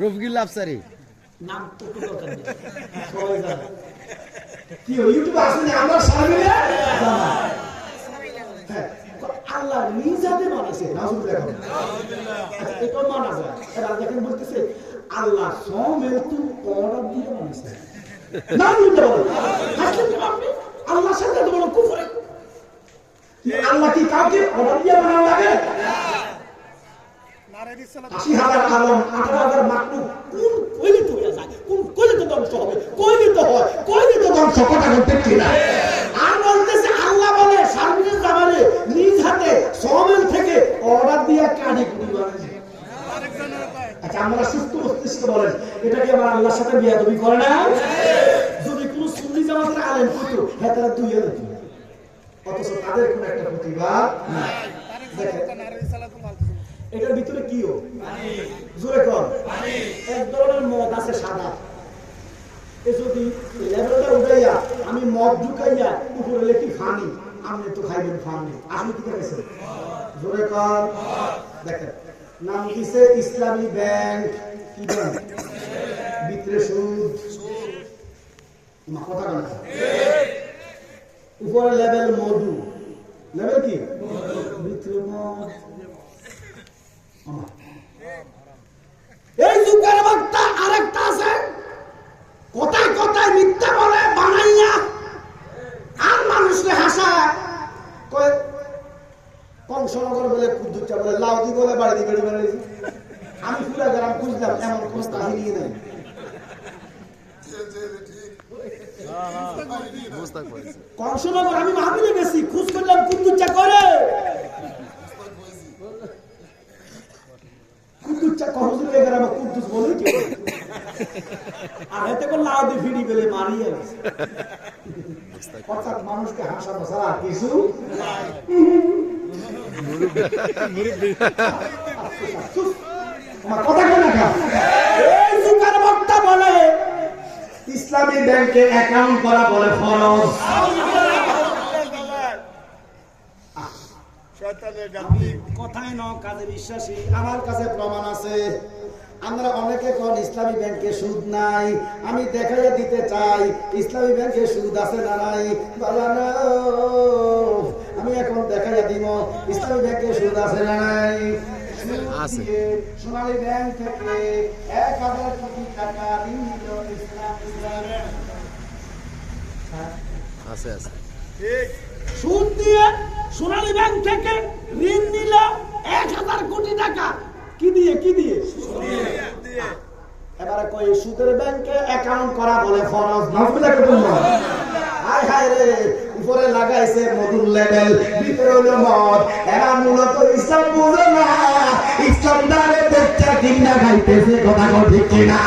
রফিকুল আফসারি নাম তো কোনো দরকার নেই, সবাই জানে। কি ইউটিউবে আসলে আমরা সামিলে আল্লাহ নিজাতে মানাছে, নাউজুবিল্লাহ। আচ্ছা এটা মানা যায়। এবার দেখেন বলতেছে আল্লাহ সমেত অর্ডার দিয়ে মানাছে, নাউজুবিল্লাহ। হাসলেন কেন আপনি? আল্লাহর সাথে এত বড় কুফর। আল্লাহ কি কাউকে অর্ডার দিয়ে বানানো লাগে? ৮০,০০০ আলম ১৮,০০০ মাকলুক কোন কইলে তো হয়ে যায়, কোন কইলে তো ধ্বংস হবে, কইলে তো হয়, কইলে তো ধ্বংস, কথা বলতে ঠিক না। আর বলতেছে আল্লাহ বলে সার্বিক জামানে নিজ হাতে সমেল থেকে অর্ডার দিয়ে কাঠি কুটি বানাইছে। আচ্ছা আমরা সুস্থ মস্তিষ্ক বলেন এটা কি আমার আল্লাহর সাথে বিয়াদবি করে না? যদি কোন সুন্নি জামাতের আলেম হতো হ্যাঁ তারা দুই হলো, অথচ তাদের কোন একটা প্রতিবাদ নাই। এটার ভিতরে কি ও জোরে কর, এক ধরনের মদ আছে সাদা, এ যদি লেভেলটা উঠাইয়া আমি মদ ঢুকাইয়া উপরে লেখি ফানি, আপনি তো খাইবেন ফানি, আপনি কি খাইছেন? জোরে কর। দেখেন নাম দিছে ইসলামী ব্যাংক, কি ব্যাংক? ভিতরে সুদ, কথা বলা উপরে লেভেল মধু, লেভেল কি ভিতরে মদ। এই যুগের বক্তা আরেকটা আছে, কথায় কথায় মিথ্যা বলে বানাইয়া আর মানুষকে হাসায়। কংসনগর বলে কুদ্দুচা বলে লাউদি বলে বাড়ি বেড়ে বেড়ে। আমি পুরা গ্রাম খুঁজলাম, এমন কোন কাহিনী নেই। কংসনগর আমি মাহবিলে গেছি, খুঁজ করলাম কুদ্দুচা করে। কুদ্দুচা কহজুরে গ্রামে কুদ্দুস বলে কি? আর এতে করে লাউদি ফিরি বেলে মারিয়ে গেছে। অর্থাৎ মানুষকে হাসানো ছাড়া কিছু বলে ইসলামী ব্যাংকে অ্যাকাউন্ট করা বলে ফরজ। কথায় ন কাজে বিশ্বাসী, আমার কাছে প্রমাণ আছে। আমরা অনেকে কোন ইসলামী ব্যাংকে সুদ নাই, আমি দেখাইয়া দিতে চাই ইসলামী ব্যাংকে সুদ আছে না নাই। আমি এখন দেখাইয়া দিব ইসলামী ব্যাংকে সুদ আছে না নাই। সোনালী ব্যাংক থেকে ১,০০০ কোটি টাকা ঋণ নিল সুদ দিয়ে। সোনালী ব্যাংক থেকে ঋণ নিল ১,০০০ কোটি টাকা, কি দিয়ে? কি দিয়ে? এবারে কই সুদের ব্যাংকে অ্যাকাউন্ট করা বলে ফরজ। হায় হায় রে, উপরে লাগাইছে মধুর লেভেল, ভিতরে হলো মদ। এরা মূলত ইসলাম বুঝে না, ইসলাম দ্বারে বেচ্চা কিনা খাইতেছে, কথা ঠিক কিনা?